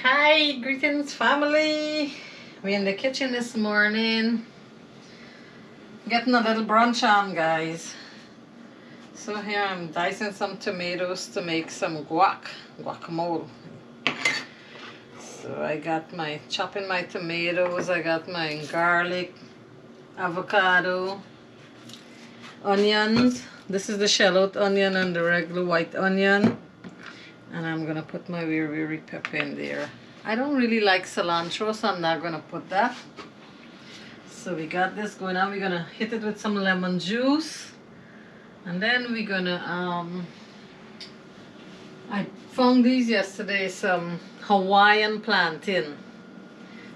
Hi, greetings family. We're in the kitchen this morning. Getting a little brunch on, guys. So here I'm dicing some tomatoes to make some guacamole. So I got chopping my tomatoes, I got my garlic, avocado, onions. This is the shallot onion and the regular white onion. And I'm gonna put my very pepper in there. I don't really like cilantro, so I'm not gonna put that. So we got this going on. We're gonna hit it with some lemon juice. And then we're gonna, I found these yesterday, some Hawaiian plantain.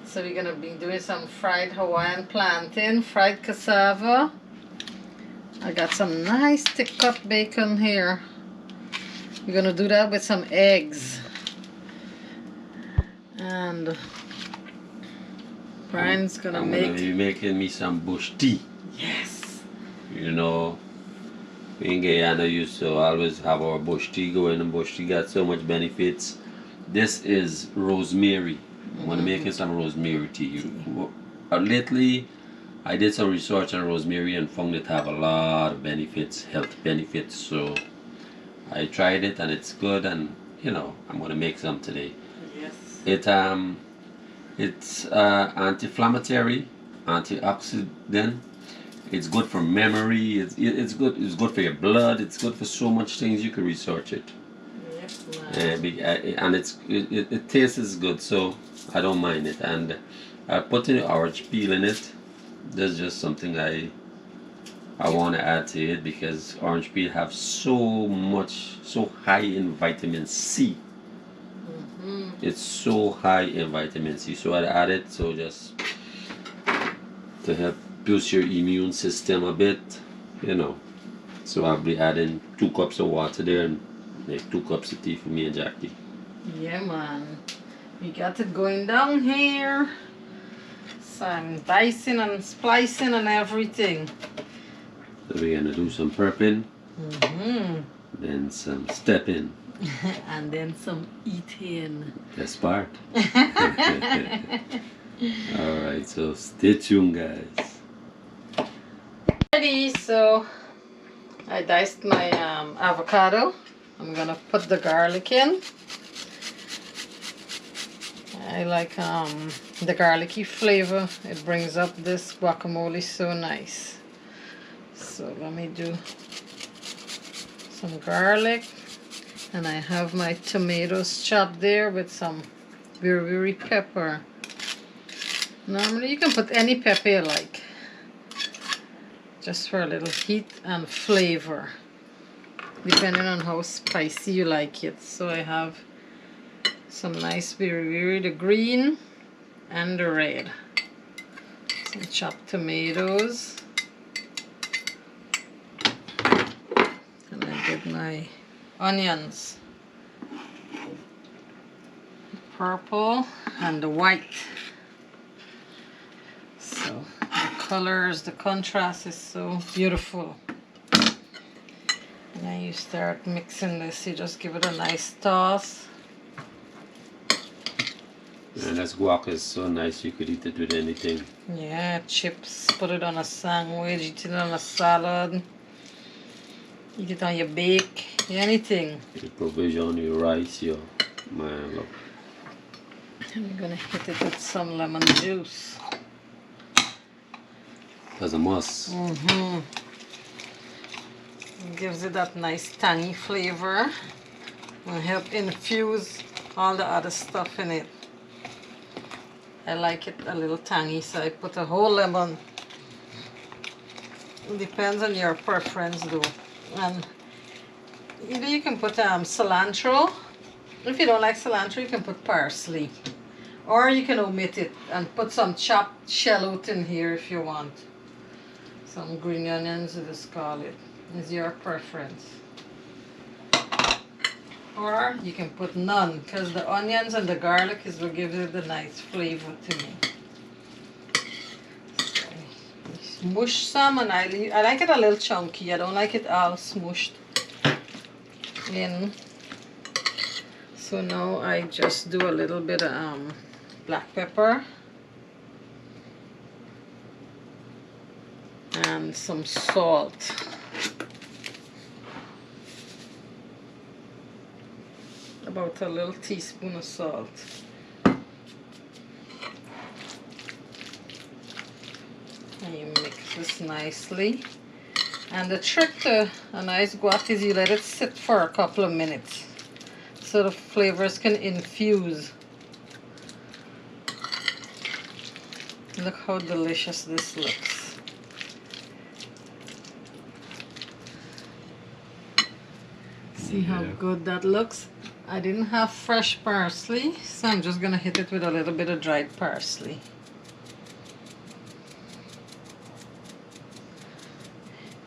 So we're gonna be doing some fried Hawaiian plantain, fried cassava. I got some nice thick cut bacon here. We're gonna do that with some eggs. And Brian's gonna gonna be making me some bush tea. Yes. You know, we in Guyana used to always have our bush tea going, and bush tea got so much benefits. This is rosemary. I'm gonna make you some rosemary tea. Lately, I did some research on rosemary and found it have a lot of benefits, health benefits. So I tried it and it's good, and you know, I'm gonna make some today. Yes. It's anti-inflammatory, antioxidant. It's good for memory. It's good. It's good for your blood. It's good for so much things. You can research it. Yes, And it tastes good, so I don't mind it. And I put in orange peel in it. That's just something I want to add to it, because orange peel have so high in vitamin C. It's so high in vitamin C, so I add it so just to help boost your immune system a bit, you know. So I'll be adding 2 cups of water there and make 2 cups of tea for me and Jackie. Yeah, man. We got it going down here. So I'm dicing and splicing and everything. So we're gonna do some prepping, then some stepping. And then some eating. Best part. Alright, so stay tuned, guys. Ready, so I diced my avocado. I'm gonna put the garlic in. I like the garlicky flavor. It brings up this guacamole so nice. So let me do some garlic. And I have my tomatoes chopped there with some very pepper. Normally you can put any pepper you like, just for a little heat and flavor, depending on how spicy you like it. So I have some nice the green and the red. Some chopped tomatoes. And I did my onions, purple and the white. So the colors, the contrast is so beautiful. And then you start mixing this, you just give it a nice toss. And this guac is so nice, you could eat it with anything. Yeah, chips, put it on a sandwich, eat it on a salad, eat it on your bake, anything. You provision your rice, your man, look. And we're gonna hit it with some lemon juice. That's a must. It gives it that nice tangy flavor and help infuse all the other stuff in it. I like it a little tangy, so I put a whole lemon. It depends on your preference though. And either you can put cilantro. If you don't like cilantro, you can put parsley. Or you can omit it and put some chopped shallot in here if you want. Some green onions, just call it. It's your preference. Or you can put none, because the onions and the garlic is what gives it the nice flavor to me. So smush some, and I like it a little chunky. I don't like it all smushed in. So now I just do a little bit of black pepper and some salt. About a little teaspoon of salt. And you mix this nicely. And the trick to a nice guac is you let it sit for a couple of minutes so the flavors can infuse. Look how delicious this looks. See how good that looks? I didn't have fresh parsley, so I'm just gonna hit it with a little bit of dried parsley.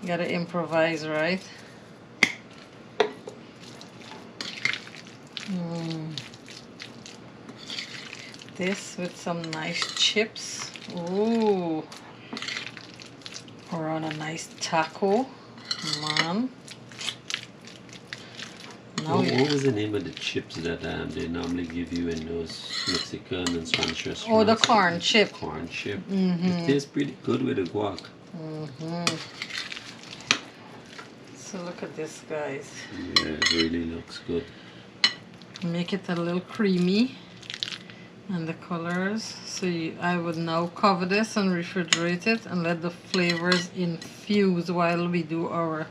You gotta improvise, right? This with some nice chips. Ooh. Or on a nice taco. Man. What was the name of the chips that they normally give you in those Mexican and Spanish restaurants? Oh, the corn chip. Corn chip. It tastes pretty good with the guac. So look at this, guys. Yeah, it really looks good. Make it a little creamy. And the colors. So I would now cover this and refrigerate it and let the flavors infuse while we do our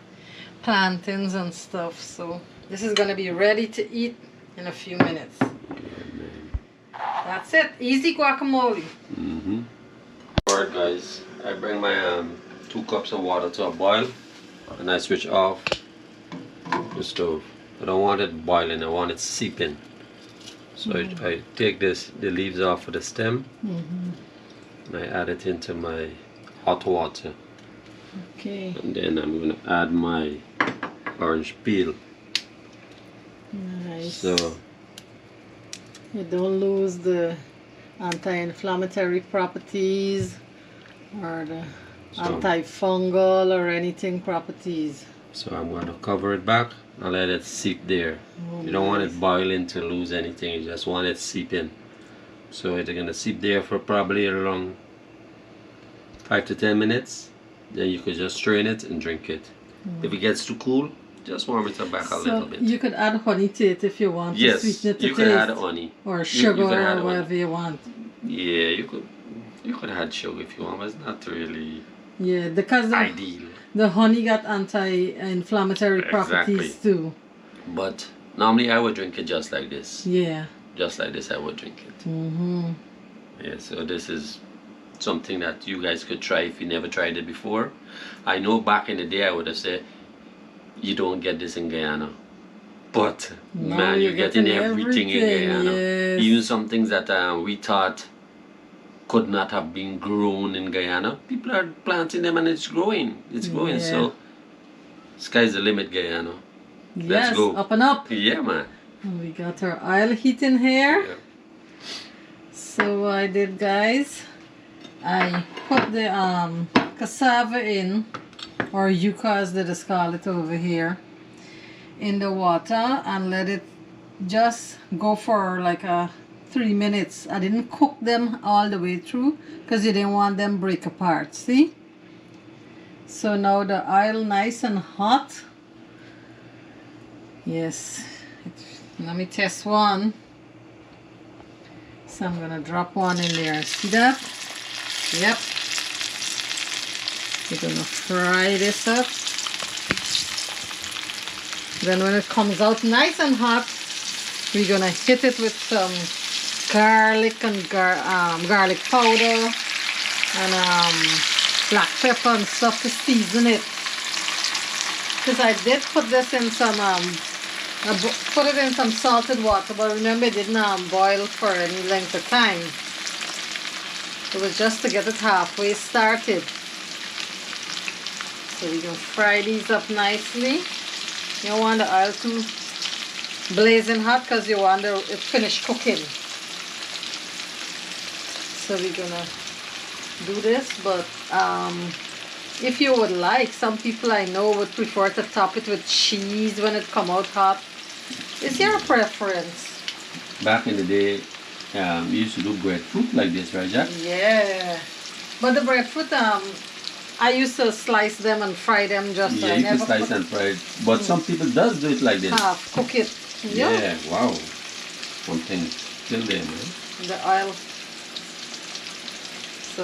plantains and stuff. So this is going to be ready to eat in a few minutes. That's it. Easy guacamole. Alright guys, I bring my 2 cups of water to a boil and I switch off the stove. I don't want it boiling, I want it seeping. So I take the leaves off of the stem and I add it into my hot water. Okay. And then I'm going to add my orange peel. Nice. So you don't lose the anti-inflammatory properties or the antifungal or anything properties. So I'm going to cover it back and let it seep there. You don't want it boiling to lose anything, you just want it seeping. So it's going to seep there for probably around 5 to 10 minutes. Then you could just strain it and drink it. If it gets too cool, just warm it up back a little bit. You could add honey to it if you want to sweeten it to you could add honey. Or sugar you could add or whatever honey. you want. Yeah, you could add sugar if you want, but it's not really because ideal. The honey got anti-inflammatory properties too. But normally I would drink it just like this. Yeah. Just like this I would drink it. Yeah, so this is something that you guys could try if you never tried it before. I know back in the day I would have said you don't get this in Guyana. But man, you're getting everything in Guyana. Yes. Even some things that we thought could not have been grown in Guyana. People are planting them and it's growing. It's growing. So sky's the limit, Guyana. Let's go. Up and up. Yeah, man. And we got our oil heating here. Yeah. So what I did, guys, I put the cassava in, or yuca as they just call it over here, in the water and let it just go for like 3 minutes. I didn't cook them all the way through because you didn't want them break apart. See? So now the oil nice and hot. Yes. Let me test one. So I'm gonna drop one in there. See that? Yep. We're gonna fry this up. Then when it comes out nice and hot, we're gonna hit it with some garlic and garlic powder and black pepper and stuff to season it. Because I did put this in some I put it in some salted water, but remember it didn't boil for any length of time. It was just to get it halfway started. So we're going to fry these up nicely. You don't want the oil too blazing hot because you want it finished cooking. So we're going to do this, but if you would like, some people I know would prefer to top it with cheese when it come out hot. It's your preference. back in the day, we used to do breadfruit like this, right, Jack? Yeah. But the breadfruit, I used to slice them and fry them just Yeah, I you can never slice put and fry it. But some people does do it like this. half, cook it. Yeah, wow. Something still there, man. The oil. So,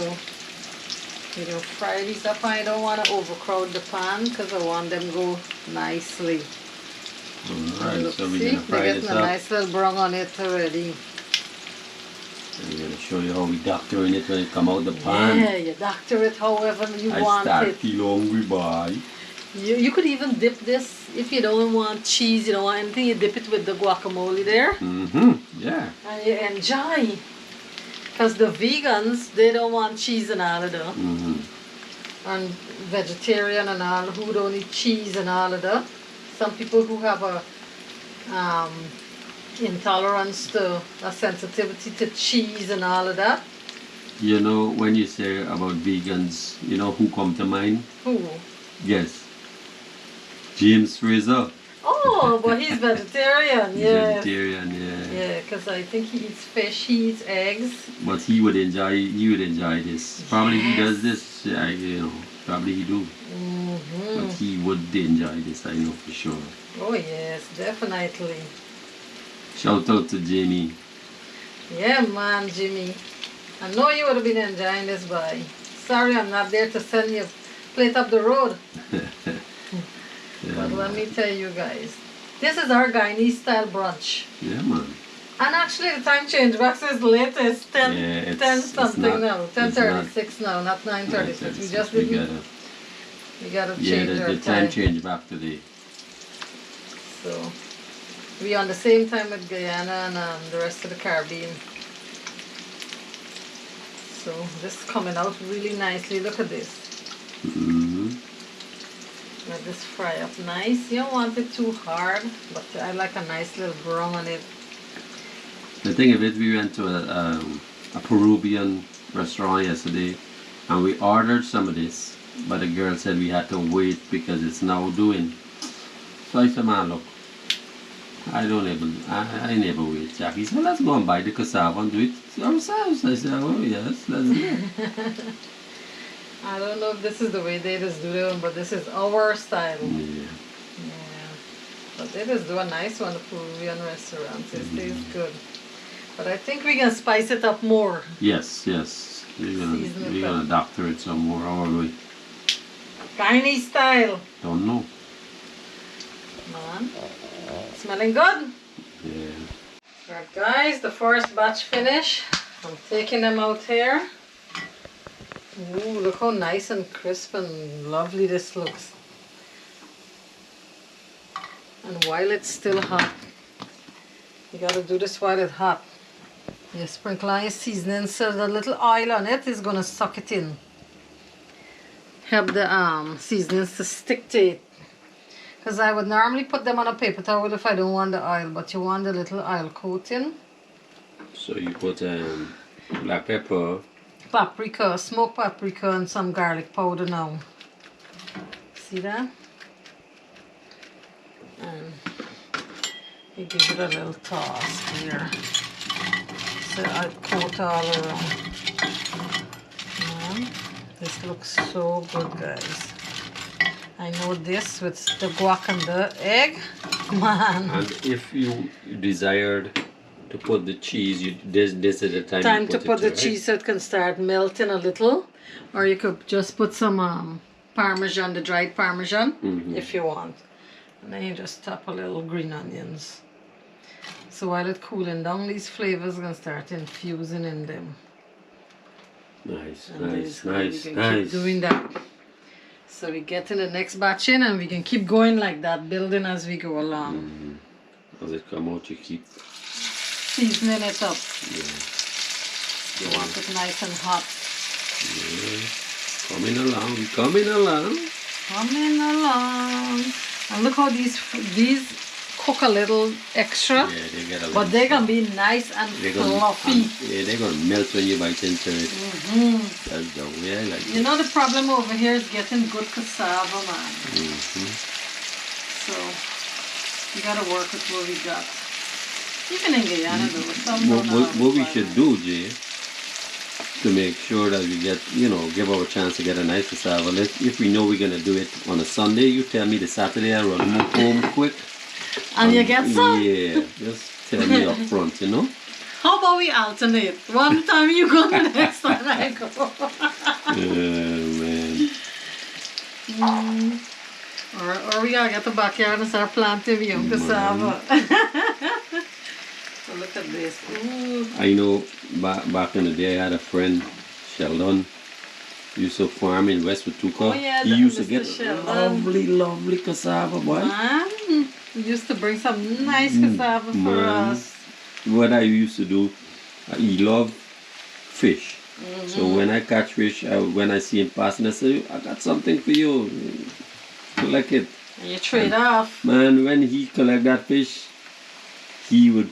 you know, fry these up. I don't want to overcrowd the pan because I want them go nicely. Alright, so we're See, gonna fry they're this getting a up. nice little brown on it already. And we're gonna show you how we doctoring it when it come out the pan. Yeah, you doctor it however you I want start it. feel hungry, boy. You could even dip this if you don't want cheese, you don't want anything. You dip it with the guacamole there, Yeah. and you enjoy. Because the vegans, they don't want cheese and all of that. And vegetarian and all who don't eat cheese and all of that. Some people who have a intolerance to a sensitivity to cheese and all of that. You know, when you say about vegans, you know who come to mind? Who? Yes. James Fraser. Oh, but he's vegetarian, He's yeah. vegetarian, yeah. Yeah, because I think he eats fish, he eats eggs. But he would enjoy this. Probably he does this, you know, probably he do. But he would enjoy this, I know for sure. Oh yes, definitely. Shout out to Jamie. Yeah, man, Jimmy. I know you would have been enjoying this, boy. Sorry I'm not there to send you plate up the road. Yeah, But let me tell you guys, this is our Guyanese style brunch. yeah, man. And actually the time change back says late, it's 10, Yeah, 10 something not- now, it's 10:36 now, not 9:36. We just we didn't, we gotta yeah, change our the time change back today. So, we on the same time with Guyana and the rest of the Caribbean. So, this is coming out really nicely. Look at this. Let this fry up nice. You don't want it too hard, but I like a nice little brown on it. The thing of it, we went to a Peruvian restaurant yesterday, and we ordered some of this, but the girl said we had to wait because it's now doing. So I said, man, look, I never wait, Jack. He said, let's go and buy the cassava and do it ourselves. I said, oh yes, let's do it. I don't know if this is the way they just do it, but this is our style. Yeah. Yeah. But they just do a nice one, the Peruvian restaurants. It tastes good. But I think we can spice it up more. Yes, yes. We're gonna doctor it some more, are we? Guyanese style. Don't know. Man. Smelling good? Yeah. Alright guys, the first batch finish. I'm taking them out here. Ooh, look how nice and crisp and lovely this looks. And while it's still hot, you gotta do this while it's hot. You sprinkle on your seasoning so the little oil on it is gonna suck it in. Help the seasonings to stick to it. Because I would normally put them on a paper towel if I don't want the oil, but you want the little oil coating. So you put black pepper. Paprika, smoked paprika and some garlic powder now. See that? And you give it a little toss here. So I coat all around. This looks so good, guys. I know this with the guac and the egg. Man. And if you desired to put the cheese, this is the time To put the cheese so it can start melting a little. Or you could just put some Parmesan, the dried Parmesan, if you want. And then you just top a little green onions. So while it's cooling down, these flavors are going to start infusing in them. Nice, And nice, we nice, can nice. keep doing that. So we get in the next batch in and we can keep going like that, building as we go along. As it come out, you keep Seasoning it up. Yeah. You want it nice and hot. Yeah. Coming along, coming along. Coming along. And look how these cook a little extra. Yeah, they get a little. But they're going to be nice and fluffy. Yeah, they're going to melt when you bite into it. That's the way I like it. You know the problem over here is getting good cassava, man. So, you got to work with what we got. Even in Guyana, though, some What, don't what, have what we bananas. should do, Jay, to make sure that we get, give our chance to get a nice cassava. If we know we're going to do it on a Sunday, you tell me the Saturday, I run home quick. And you get some? Yeah, just tell me up front, How about we alternate? One time you go, the next time I go. Man. Or we gotta get the backyard and start planting young cassava. So look at this. Ooh. I know back in the day, I had a friend, Sheldon, used to farm in West Watuka. Oh, yeah, he used to Mr. get Sheldon. lovely cassava, boy. Man, he used to bring some nice cassava for us. What I used to do, he loved fish. So when I catch fish, when I see him passing, I say, I got something for you. Collect it. And you trade off. Man, when he collect that fish, he would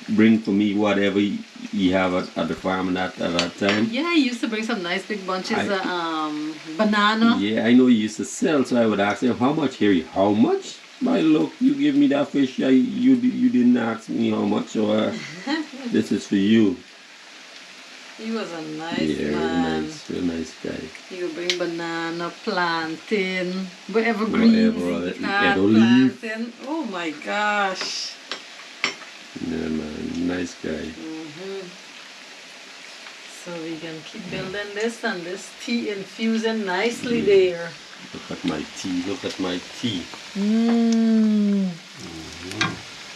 bring for me whatever he have at the farm at that time. Yeah, he used to bring some nice big bunches of banana. Yeah, I know he used to sell, so I would ask him, how much, Harry? How much? My look, you give me that fish, you didn't ask me how much, so this is for you. He was a nice man. Real nice guy. He would bring banana, plantain, whatever greens he had, leaf. plantain. Oh my gosh. Yeah, man, nice guy. So we can keep building this and this tea infusing nicely there. Look at my tea, look at my tea.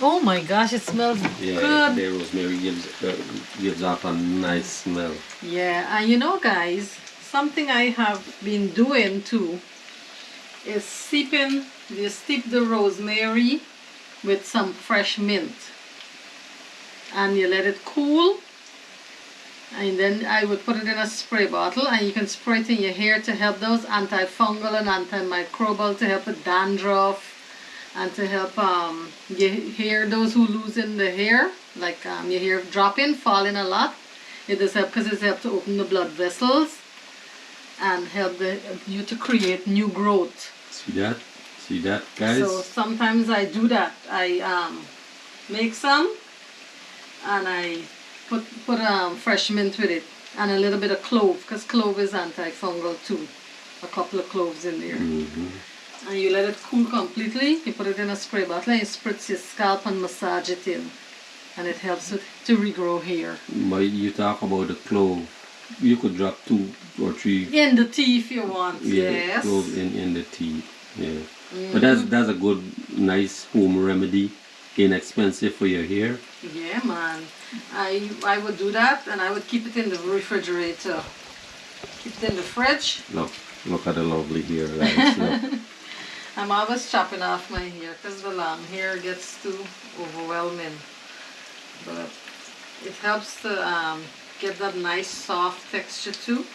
Oh my gosh, it smells good. The rosemary gives off a nice smell. Yeah, and you know guys, something I have been doing too is steep the rosemary with some fresh mint. And you let it cool. And then I would put it in a spray bottle and you can spray it in your hair to help those antifungal and antimicrobial, to help with dandruff and to help your hair, those who losing the hair, like your hair dropping, falling a lot. It does help because it helps to open the blood vessels and help you to create new growth. See that, guys? So sometimes I do that. I make some and I put fresh mint with it and a little bit of clove, because clove is antifungal too. A couple of cloves in there. And you let it cool completely. You put it in a spray bottle and you spritz your scalp and massage it in. And it helps it to regrow hair. But you talk about the clove. You could drop 2 or 3. In the tea if you want, yes. Clove in the tea. Yeah. But that's a good, nice home remedy. Inexpensive for your hair. Yeah, man. I would do that and I would keep it in the refrigerator. Keep it in the fridge. Look at the lovely hair, guys. Look. I'm always chopping off my hair because the long hair gets too overwhelming. But it helps to get that nice soft texture too.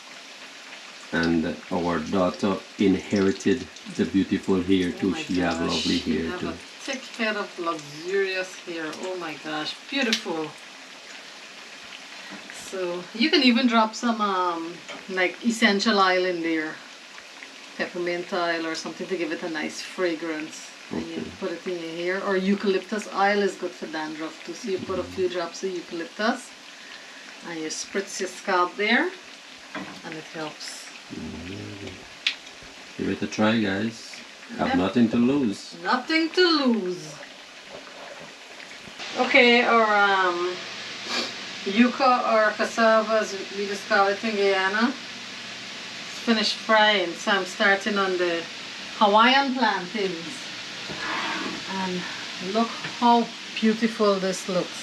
And our daughter inherited the beautiful hair too. She has lovely hair have too. A thick head of luxurious hair. Oh my gosh, beautiful. So you can even drop some like essential oil in there, peppermint oil or something to give it a nice fragrance. And you put it in your hair. Or eucalyptus oil is good for dandruff too. So you put a few drops of eucalyptus and you spritz your scalp there, and it helps. Give it a try, guys. Have nothing to lose. Nothing to lose. Okay, our yuca or cassava, as we just call it in Guyana, it's finished frying. So I'm starting on the Hawaiian plantains. And look how beautiful this looks.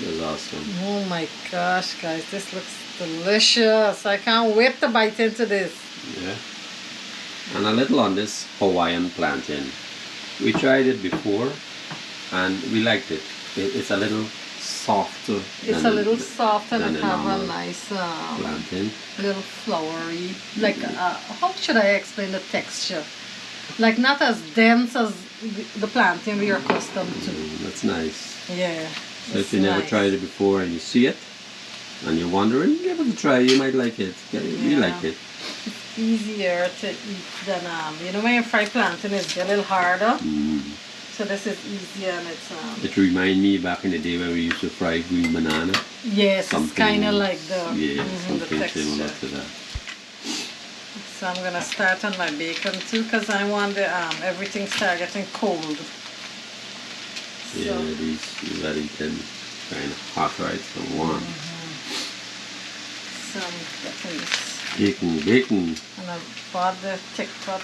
That's awesome. Oh my gosh, guys, this looks delicious. I can't wait to bite into this. Yeah. And a little on this Hawaiian plantain. We tried it before and we liked it. It's a little softer. It's a little soft and it have a nice plantain. Little flowery, like how should I explain the texture? Like not as dense as the plantain we are accustomed to. That's nice. Yeah. So if you never tried it before and you see it and you're wondering, give it a try. You might like it. You like it. It's easier to eat than you know when you fry plantain, it's a little harder. So So this is easier and it's It reminds me back in the day when we used to fry green banana. yes, it's kind of like the Yeah, the something similar texture. to that. So I'm gonna start on my bacon too, because I want the everything start getting cold. Yeah, So, these Wellington kind of hot, right? So warm. so I'm getting this. Bacon. And I bought the thick cut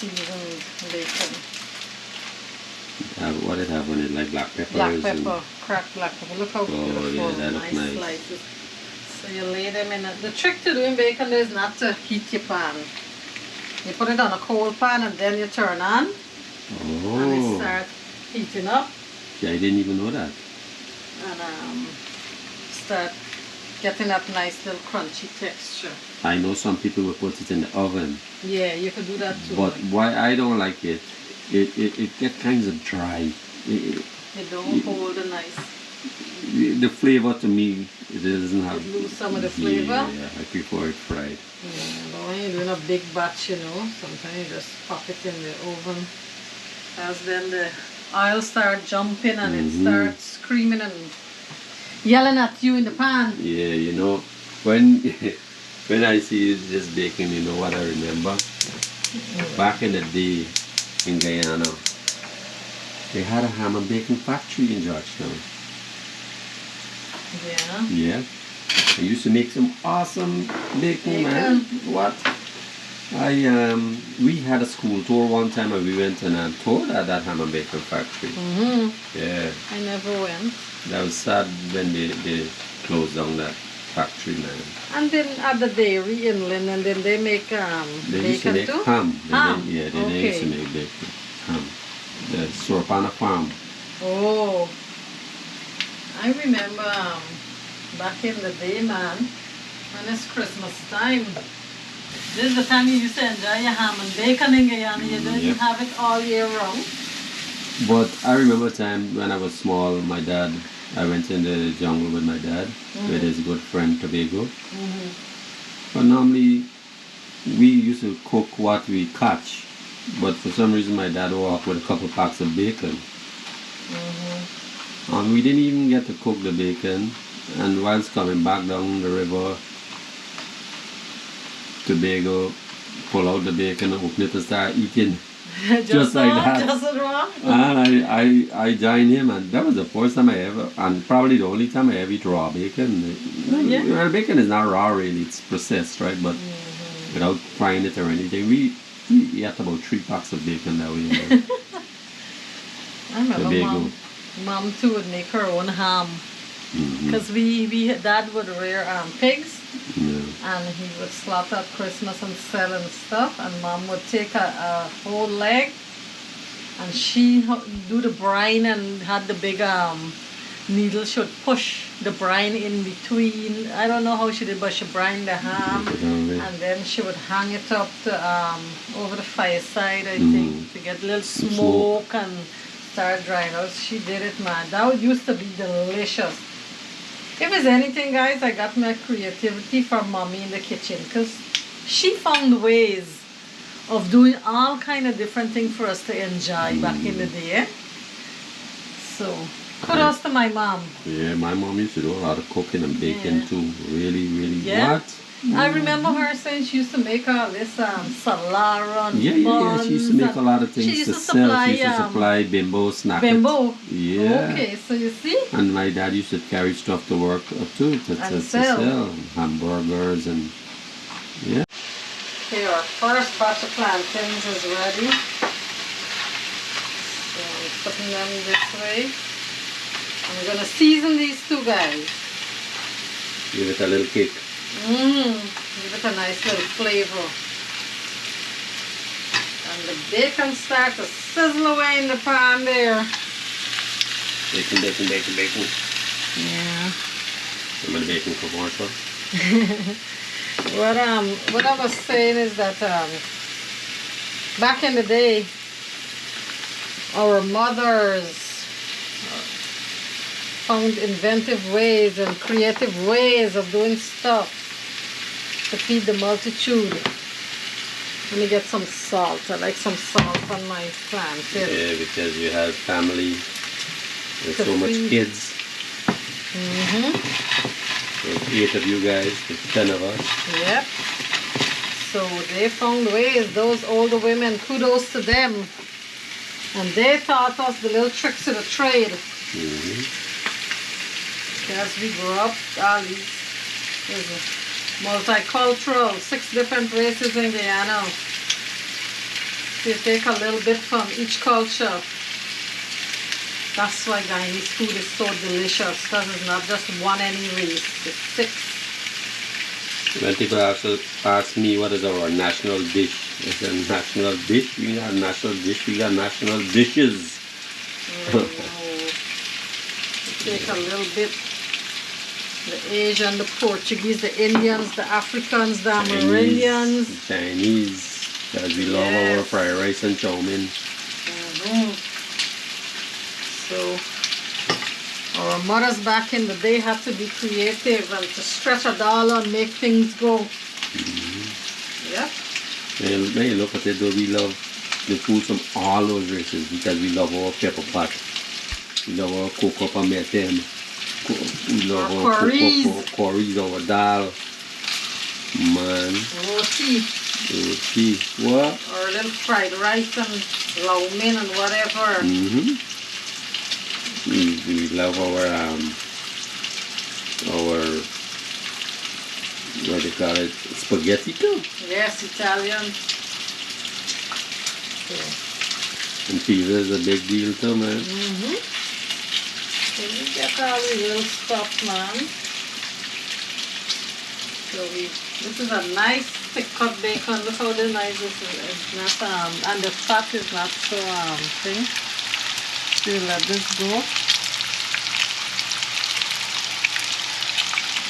seasoned bacon. What it have on it, like black peppers? Black pepper, cracked black pepper. Look how beautiful, yeah, that looks nice. slices. So you lay them in. The trick to doing bacon is not to heat your pan. You put it on a cold pan and then you turn on and it start heating up. Yeah, I didn't even know that. And start getting that nice little crunchy texture. I know some people will put it in the oven. Yeah, you could do that too. But why I don't like it, it gets kind of dry. It don't hold a nice. The flavor to me, it doesn't have. It lose some of the flavor. Yeah, I prefer it fried. Yeah, but when you're doing a big batch, you know, sometimes you just pop it in the oven. As then the oil start jumping and it starts screaming and yelling at you in the pan. Yeah, you know, when when I see this bacon, you know what I remember? Back in the day in Guyana, they had a ham and bacon factory in Georgetown. Yeah. Yeah. I used to make some awesome bacon, man. What? We had a school tour one time and we went and toured at that ham and bacon factory. Yeah. I never went. That was sad when they closed down that factory, man. And then at the dairy inland, and then they make They used to bacon make too? ham. Ham? They Okay. used to make bacon. Ham. The Sorpana farm. Oh. I remember back in the day, man, when it's Christmas time, this is the time you used to enjoy your ham and bacon in Guyana. You didn't have it all year round. But I remember a time when I was small, my dad, I went in the jungle with my dad, with his good friend Tobago. But normally, we used to cook what we catch. But for some reason, my dad walked with a couple packs of bacon. And we didn't even get to cook the bacon. And whilst coming back down the river, Tobago pull out the bacon, open it and start eating. Just like that. Just raw. And I joined him, and that was the first time I ever, and probably the only time I ever eat raw bacon. Well, bacon is not raw really, it's processed, right? But without frying it or anything, we ate about 3 packs of bacon that way. I remember mom too would make her own ham. Because dad would rear pigs. And he would slaughter at Christmas and sell and stuff, and mom would take a whole leg and she do the brine and had the big needle. She would push the brine in between. I don't know how she did, but she brined the ham and then she would hang it up to, over the fireside, I think, to get a little smoke and start drying out. She did it, man. That used to be delicious. If it's anything, guys, I got my creativity from mommy in the kitchen, because she found ways of doing all kind of different things for us to enjoy back in the day. So, kudos to my mom. Yeah, my mom used to do a lot of cooking and baking too. Really, really. What? I remember her saying she used to make all this salara and buns. She used to make a lot of things to sell. She used to supply bimbo snacks. Bimbo? Yeah. Okay, so you see? And my dad used to carry stuff to work too, to sell. Hamburgers and, yeah. Okay, our first batch of plantains is ready. So I'm putting them this way. I'm going to season these two, guys. Give it a little kick. Give it a nice little flavor. And the bacon starts to sizzle away in the pan there. Bacon, bacon, bacon, bacon. Yeah. Remember the bacon commercial? What I was saying is that back in the day, our mothers found inventive ways and creative ways of doing stuff to feed the multitude. Let me get some salt. I like some salt on my plantain. Yeah, because you have family and so much kids. There's 8 of you guys, there's 10 of us. Yep. So they found ways, those older women, kudos to them. And they taught us the little tricks of the trade. As we grew up, all these multicultural, 6 different races in Guyana. They take a little bit from each culture. That's why Guyanese food is so delicious, because it's not just one any race, it's 6. When people ask me what is our national dish, I said national dish, we got national dish, we got national dishes. Take a little bit, the Asian, the Portuguese, the Indians, the Africans, the Amerindians. Chinese, because we love our fried rice and chow mein. So, our mothers back in the day had to be creative and to stretch a dollar and make things go. Yep. When you look at it though, we love the food from all those races because we love our pepper pot. We love our cocoa pametem. We love our curries, our dal. Man. Roti. What? Or a little fried rice and lau mein and whatever. We love our what do you call it? Spaghetti too. Yes, Italian. And pizza is a big deal too, man. So we get all the little stuff, man. So this is a nice thick cut bacon. Look how nice this is. It's not and the fat is not so thing. So you let this go.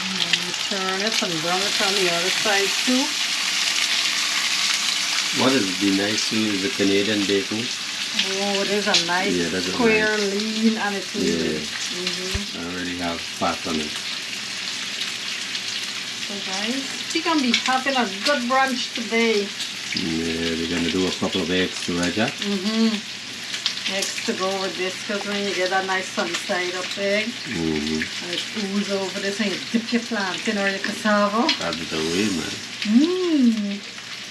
And then you turn it and brown it on the other side too. What is be nice too is the Canadian bacon. Oh, it is a nice square, lean, and it's lean. I already have fat on it. So guys, we're going to be having a good brunch today. Yeah, we're going to do a couple of eggs too, right, Jack? Eggs to go with this, because when you get a nice sun-side up egg, and it oozes over this, and you dip your plantain or your cassava. That's the way, man.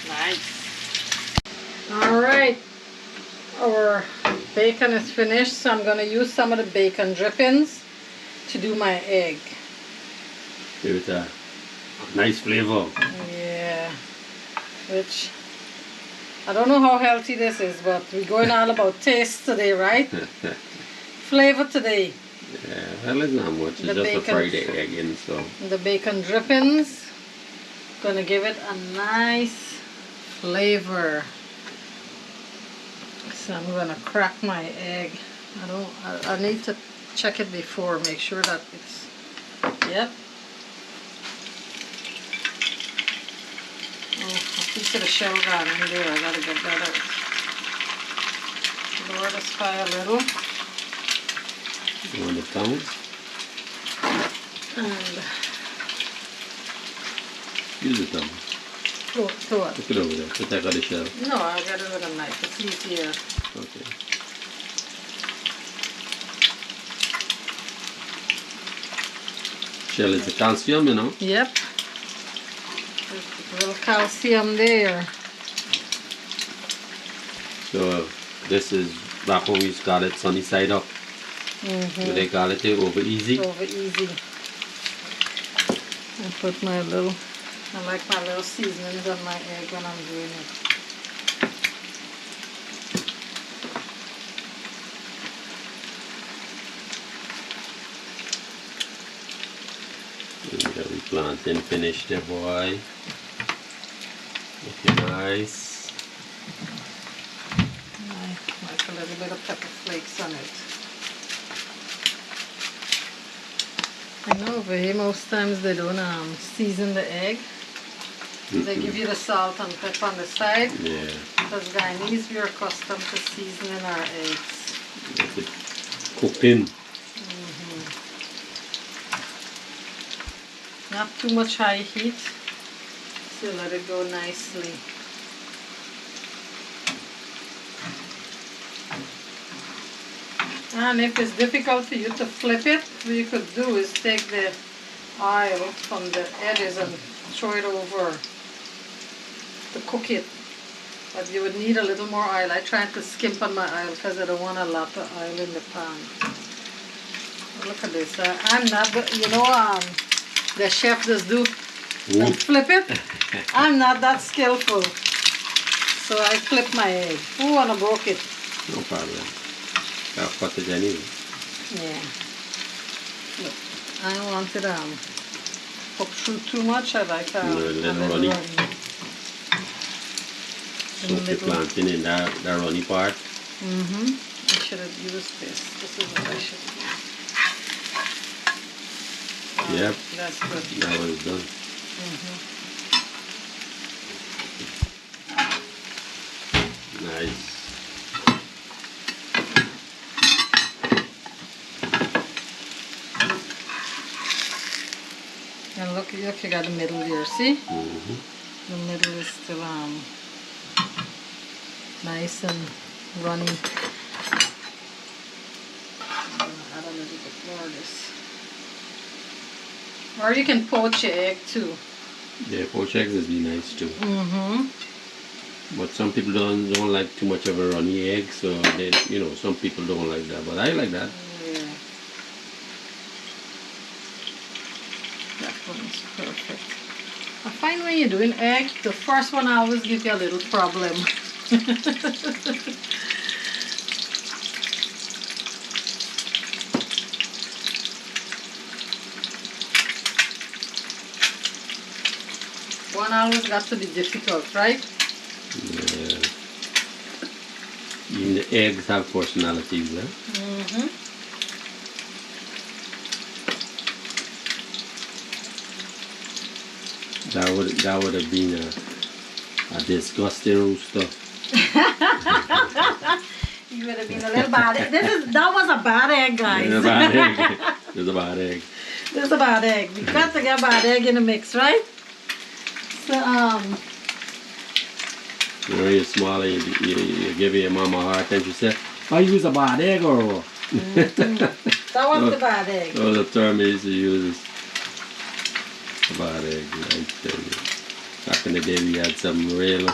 Nice. Alright, our bacon is finished, so I'm going to use some of the bacon drippings to do my egg. Give it a nice flavor. Yeah, which I don't know how healthy this is, but we're going all about taste today, right? Flavor today. Yeah, well, it's not much. It's just a fried egg in, so. The bacon drippings, gonna give it a nice flavor. So I'm gonna crack my egg. I need to check it before, make sure that it's, yep. Oh, a piece of the shell got in there. I gotta get that out. Lower this fire a little. You want the tongs? And use the tongs. throw it. Put it over there. Put that on the shell. No, I got it with a knife. It's easier. Okay. Shell is the calcium, you know? Yep. There's a little calcium there. So this is back when we call it sunny side up. So they call it over easy. Over easy. I put my little, I like my little seasonings on my egg when I'm doing it. We plantain finished there, boy. Looking nice. I like a little bit of pepper flakes on it. I know over here most times they don't season the egg. They give you the salt and pepper on the side. Yeah. Because Guyanese, we are accustomed to seasoning our eggs. Cooking. Not too much high heat, so let it go nicely. And if it's difficult for you to flip it, what you could do is take the oil from the edges and throw it over to cook it. But you would need a little more oil. I tried to skimp on my oil because I don't want a lot of oil in the pan. Look at this. I'm not, the chef just do and flip it. I'm not that skillful. So I flip my egg. Who wanna broke it? No problem. I'll cut it anyway. Yeah. Look, I don't want it cook through too much. I like a little runny. Soak the plantain in that runny part. I should have used this. This is what I should use. Yep. That's good. That was done. Nice. And look, you got the middle there, see? The middle is still nice and runny. I'm gonna add a little bit more of this. Or you can poach your egg too. Yeah, poached eggs would be nice too. But some people don't like too much of a runny egg, so they, some people don't like that. But I like that. Yeah. That one's perfect. I find when you're doing egg, the first one always gives you a little problem. One always got to be difficult, right? Yeah. Even the eggs have personalities, huh? That would have been a disgusting rooster. You would have been a little bad egg. That was a bad egg, guys. It's a bad egg. It's a bad egg. This is a bad egg. We got to get bad egg in the mix, right? So you're small and you give your mama a hard time. She said, I use a bad egg or what? That was the bad egg. That was the term I used to use. A bad egg. I tell you. Back in the day we had some real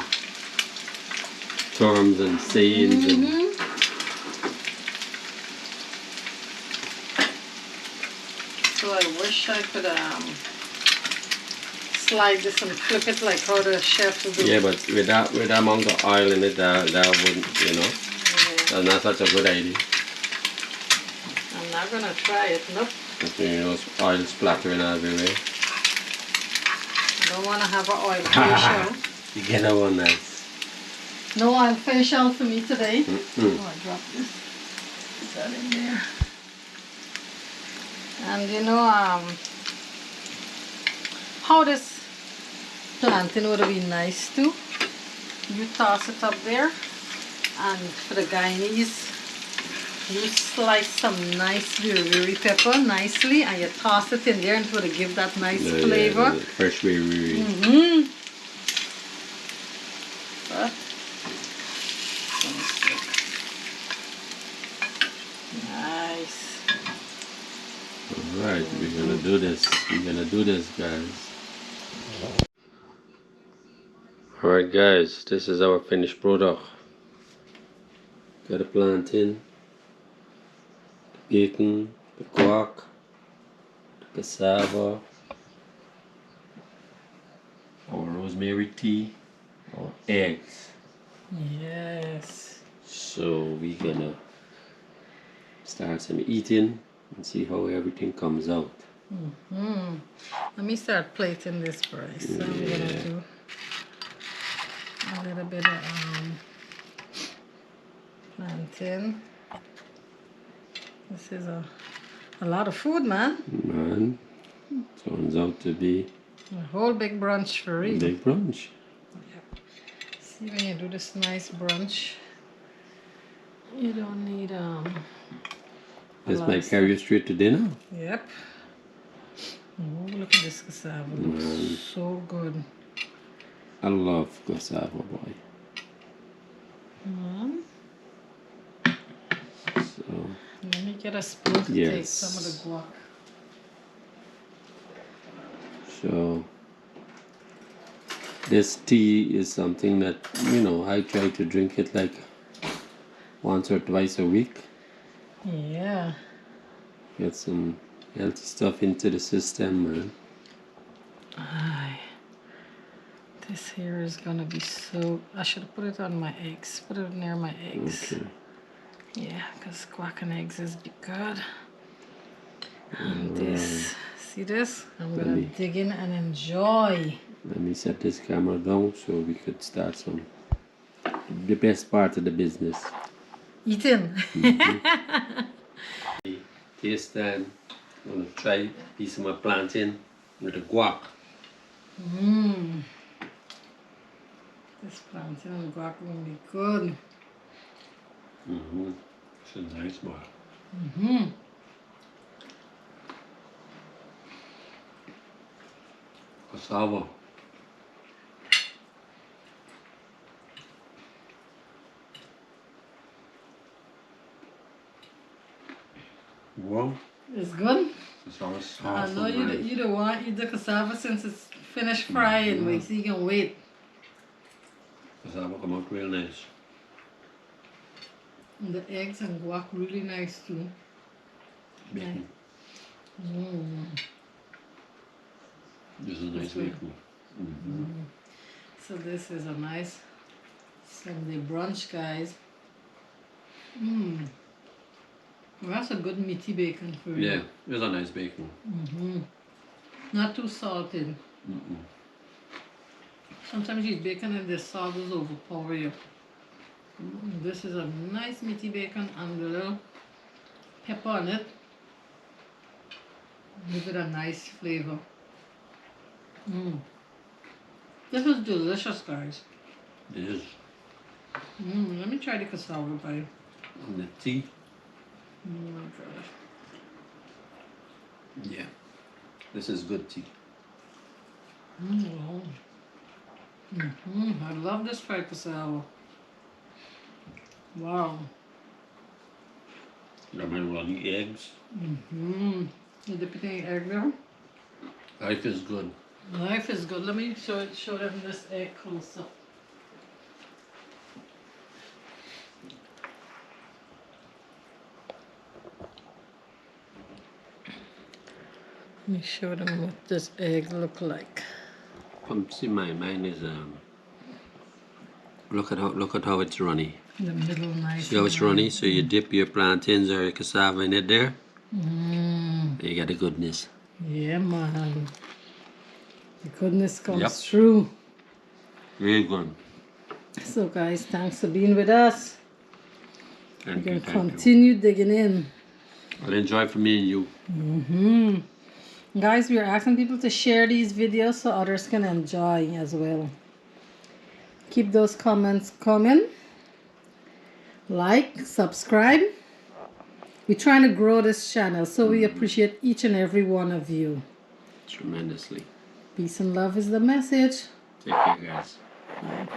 terms and sayings. So I wish I could slide this and flip it like how the chefs do. Yeah, but with that amount of oil in it, that wouldn't, that's not such a good idea. I'm not gonna try it, nope. Oil splattering everywhere. I don't want to have an oil facial. You get that one nice. No oil facial for me today. Oh, I dropped this. Put that in there. And how this plantain would have been nice too. You toss it up there, and for the Guyanese, you slice some nice very pepper nicely, and you toss it in there, and it would give that nice flavor. Yeah, fresh very. Nice. Alright, we're gonna do this. We're gonna do this, guys. Alright, guys, this is our finished product. Got the plantain, the bacon, the guac, the cassava, our rosemary tea, our eggs. Yes. So we're gonna start some eating and see how everything comes out. Let me start plating this rice. So I'm gonna do a little bit of plantain. This is a lot of food, man. Man, turns out to be A whole big brunch for a real. big brunch. Yep. See, when you do this nice brunch, you don't need This might carry you straight to dinner. Yep. Oh, look at this cassava. Looks so good. I love cassava, boy. So get a spoon to take Yes. some of the guac. So this tea is something that, you know, I try to drink it like once or twice a week. Yeah. Get some healthy stuff into the system, man. Aye. This here is gonna be so. I should put it on my eggs. Put it near my eggs. Okay. Yeah, because guac and eggs is good. And this, see this? I'm gonna dig in and enjoy. Let me set this camera down so we could start the best part of the business. Eating. Taste time. I'm gonna try a piece of my plantain with the guac. Mmm. This plantain and guac will be good. Mm-hmm. It's a nice one. Mm-hmm. Cassava. Wow. It's good. Cassava soft. I know you don't want to eat the cassava since it's finished frying, but so you can wait. Cassava come out real nice. And the eggs and guac really nice too. Bacon. This is a nice bacon. So this is a nice Sunday brunch, guys. Mmm. Well, that's a good meaty bacon for you. Yeah, it's a nice bacon. Not too salted. Sometimes you eat bacon and the salt will overpower you. This is a nice meaty bacon and a little pepper on it. Give it a nice flavor. This is delicious, guys. It is. Let me try the cassava pie. And the tea. Oh my gosh. Yeah. This is good tea. I love this fried cassava. Wow. I'm running eggs. You dip it in egg there? Life is good. Life is good. Let me show them this egg close up. Let me show them what this egg look like. Come see mine is look at how it's runny. The middle nice. See how it's runny? So you dip your plantains or your cassava in it there. You get the goodness. Yeah, man. The goodness comes Yep. through. Very good. So guys, thanks for being with us. Thank We're you, going to thank you. continue digging in. I'll enjoy for me and you. Guys, we're asking people to share these videos so others can enjoy as well. Keep those comments coming. Like, subscribe. We're trying to grow this channel, so we appreciate each and every one of you. Tremendously. Peace and love is the message. Take care, guys. Bye.